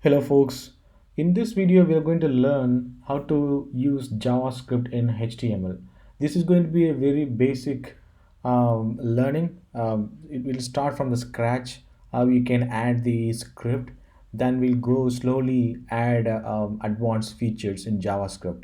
Hello folks, in this video we are going to learn how to use JavaScript in HTML. This is going to be a very basic learning. It will start from the scratch, how you can add the script, then we'll go slowly add advanced features in JavaScript.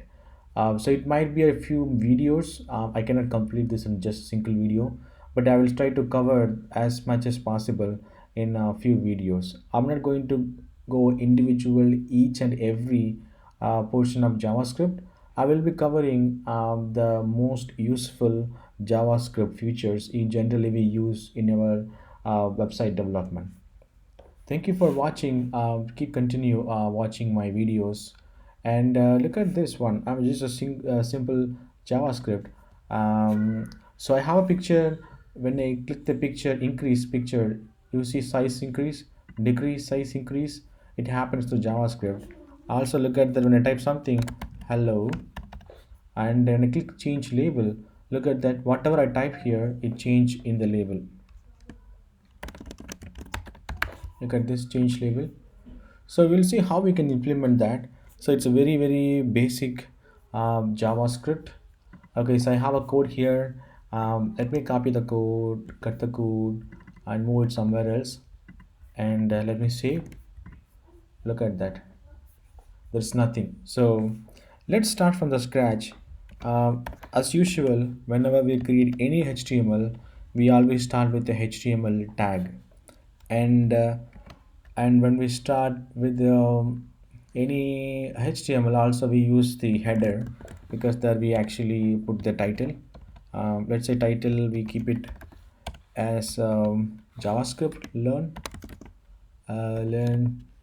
So it might be a few videos. I cannot complete this in just a single video, but I will try to cover as much as possible in a few videos. I'm not going to go individual each and every portion of JavaScript. I will be covering the most useful JavaScript features in generally we use in our website development. Thank you for watching. Keep continue watching my videos, and look at this one. I'm just a simple JavaScript. So I have a picture. When I click the picture, increase picture, you see size increase, decrease size increase. It happens to JavaScript. Also look at that when I type something, hello, and then I click change label. Look at that. Whatever I type here, it change in the label. Look at this change label. So we'll see how we can implement that. So it's a very basic JavaScript. Okay, so I have a code here. Let me copy the code, cut the code, and move it somewhere else. And let me save. Look at that. There's nothing. So let's start from the scratch. As usual, whenever we create any HTML, we always start with the HTML tag, and when we start with any HTML, also we use the header, because there we actually put the title. Let's say title, we keep it as JavaScript learn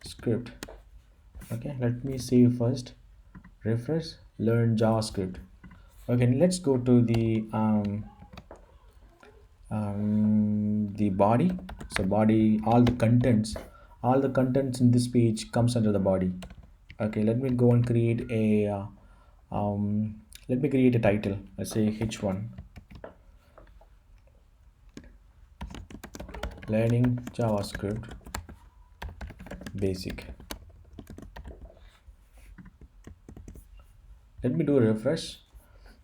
script. Okay, let me save first, refresh, learn JavaScript. Okay, let's go to the body. So body, all the contents in this page comes under the body. Okay, let me go and create a let me create a title. Let's say H1 learning JavaScript basic. Let me do a refresh.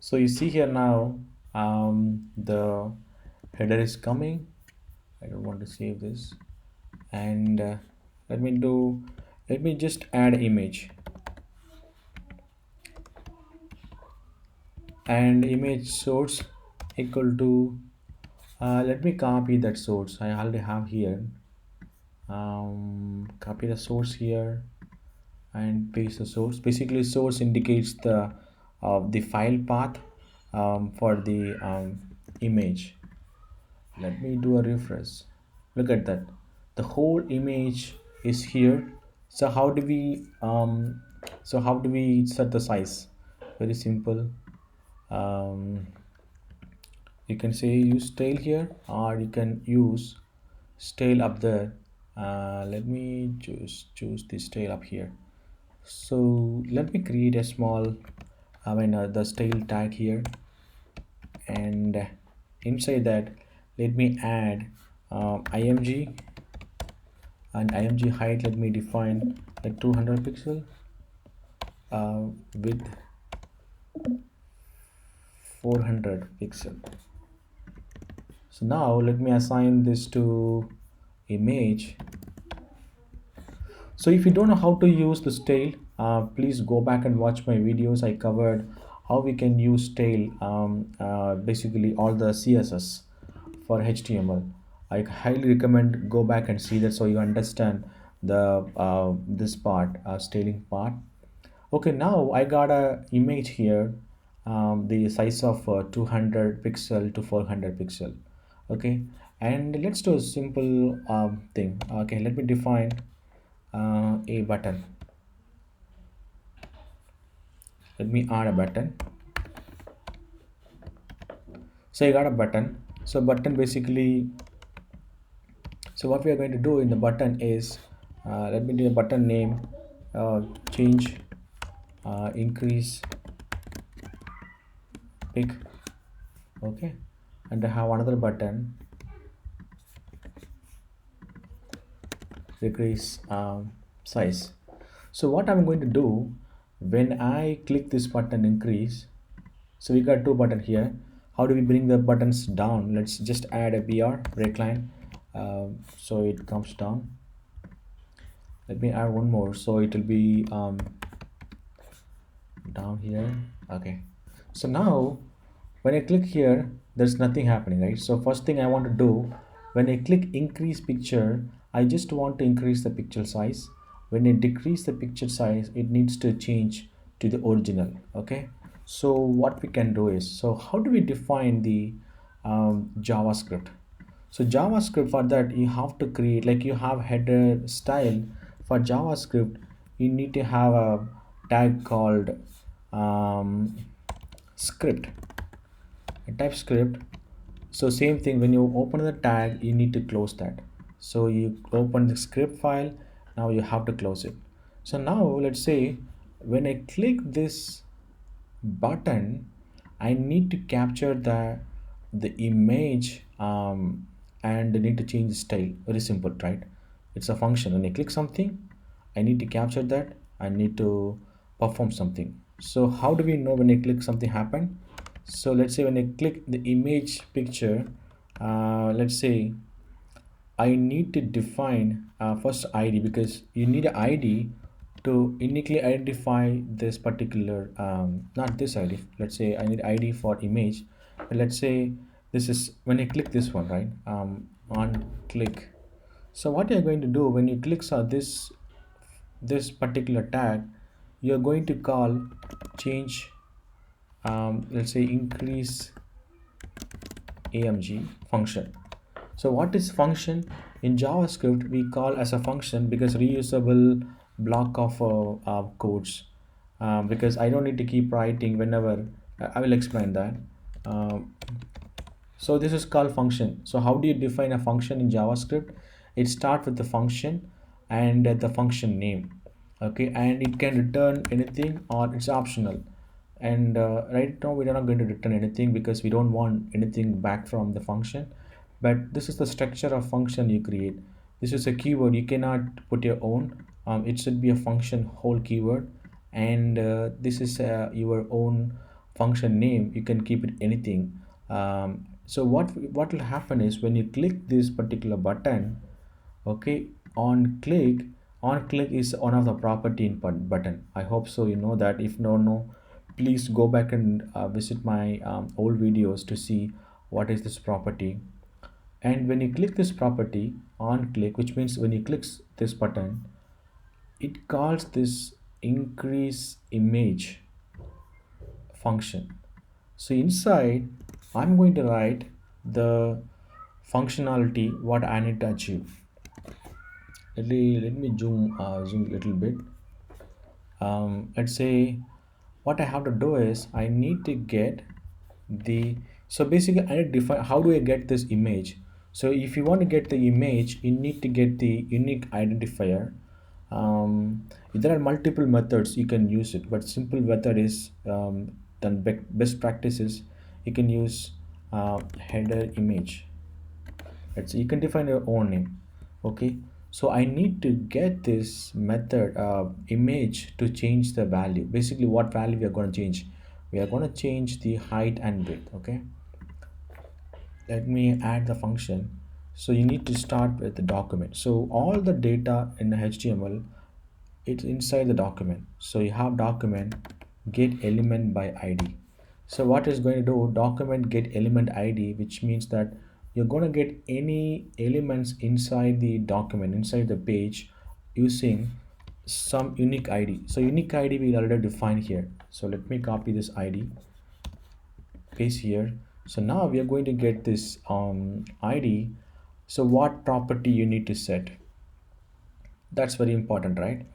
So you see here now, the header is coming. I don't want to save this, and let me just add image, and image source equal to let me copy that source I already have here. Copy the source here and paste the source. Basically source indicates the file path for the image. Let me do a refresh. Look at that, the whole image is here. So how do we set the size? Very simple. um, you can say use style here, or you can use style up there. Let me choose the style up here. So let me create a small, the style tag here, and inside that let me add img, and img height let me define like 200 pixel, width 400 pixel. So now let me assign this to image. So if you don't know how to use the style, please go back and watch my videos. I covered how we can use style, basically all the CSS for HTML. I highly recommend go back and see that, so you understand the this part, styling part. Okay, now I got a image here, the size of 200 pixel to 400 pixel. Okay, and let's do a simple thing. Okay, let me define a button. Let me add a button. So I got a button. So button basically, so what we are going to do in the button is, let me do a button name, change, increase pick. Okay, and I have another button, decrease size. So what I'm going to do when I click this button increase, so we got two buttons here. How do we bring the buttons down? Let's just add a BR break line, so it comes down. Let me add one more, so it will be down here. Okay, so now when I click here, there's nothing happening, right? So first thing I want to do, when I click increase picture, I just want to increase the picture size. When I decrease the picture size, it needs to change to the original. Okay, so what we can do is, so how do we define the JavaScript? So JavaScript, for that you have to create, like you have header style. For JavaScript you need to have a tag called um, script, a type script. So same thing, when you open the tag you need to close that. So you open the script file, now you have to close it. So now let's say when I click this button, I need to capture the image, and I need to change the style. Very simple, right? It's a function. When I click something, I need to capture that. I need to perform something. So how do we know when I click something happen? So let's say when I click the image picture, let's say I need to define first ID, because you need an ID to uniquely identify this particular, not this ID. Let's say I need ID for image. But let's say this is when I click this one, right? On click. So what you're going to do when you click this particular tag, you're going to call change, let's say increase AMG function. So what is function? In JavaScript, we call as a function because reusable block of codes. Because I don't need to keep writing whenever. I will explain that. Um, so this is called function. So how do you define a function in JavaScript? It starts with the function and the function name. Okay, and it can return anything or it's optional. And right now we're not going to return anything because we don't want anything back from the function. But this is the structure of function you create. This is a keyword, you cannot put your own. It should be a function whole keyword, and this is your own function name. You can keep it anything. So what will happen is when you click this particular button, okay, on click is one of the property in button. I hope so you know that. If no, please go back and visit my old videos to see what is this property. And when you click this property on click, which means when you click this button, it calls this increase image function. So inside I'm going to write the functionality what I need to achieve. Let me zoom a little bit. Let's say what I have to do is I need to get the, so basically I need to define how do I get this image. So if you want to get the image, you need to get the unique identifier. There are multiple methods you can use it, but simple method is, then best practices, you can use header image. Let's, you can define your own name. Okay, so I need to get this method image to change the value. Basically what value we are going to change, we are going to change the height and width. Okay, let me add the function. So you need to start with the document. So all the data in the HTML, it's inside the document. So you have document get element by ID. So what is going to do, document get element ID, which means that you're going to get any elements inside the document, inside the page, using some unique ID. So unique ID we already defined here. So let me copy this ID, paste here. So now we are going to get this ID. So what property you need to set, that's very important, right?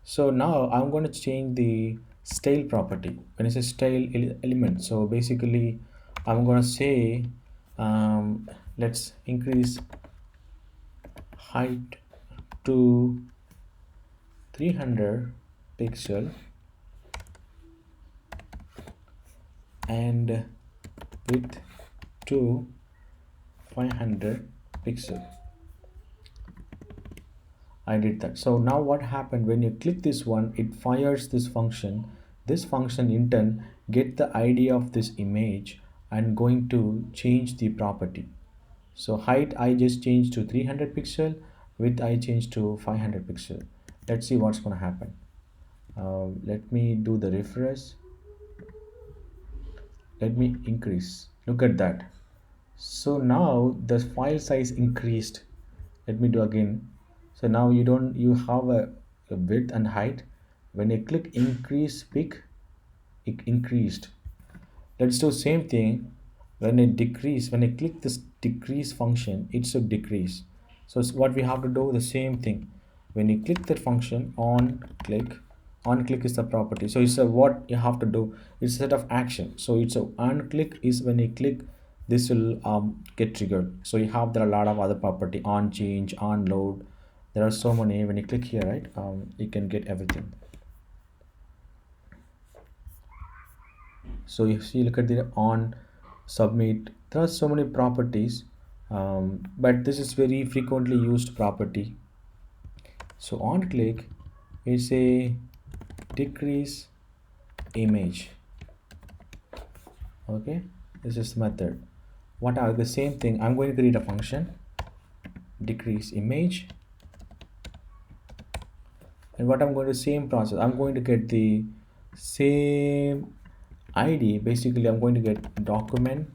So now I'm going to change the style property. When it's a style element, so basically I'm going to say, let's increase height to 300 pixel and width to 500 pixel. I did that. So now what happened, when you click this one, it fires this function. This function in turn get the ID of this image and going to change the property. So height I just changed to 300 pixel, width I changed to 500 pixel. Let's see what's going to happen. Let me do the refresh. Let me increase. Look at that. So now the file size increased. Let me do again. So now you have a width and height. When you click increase peak, it increased. Let's do same thing. When I click this decrease function, it should decrease. So what we have to do, the same thing. When you click that function on click is the property. So it's a what you have to do. It's a set of action. So it's a on click is when you click, this will get triggered. So you have there are a lot of other property, on change, on load. There are so many. When you click here, right, you can get everything. So if you look at the on submit, there are so many properties, but this is very frequently used property. So on click is a decrease image. Okay, this is the method. What are the same thing, I'm going to create a function decrease image, and what I'm going to same process, I'm going to get the same ID. Basically I'm going to get document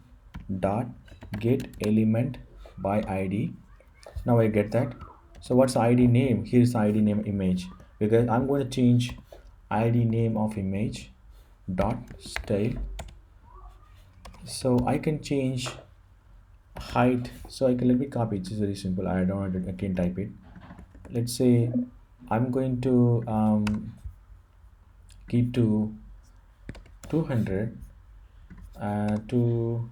dot get element by ID. Now I get that. So what's the ID name? Here's the ID name image, because I'm going to change ID name of image dot style. So I can change height. So I can, let me copy it. It's very simple. I don't want to again type it. Let's say I'm going to keep to 200 to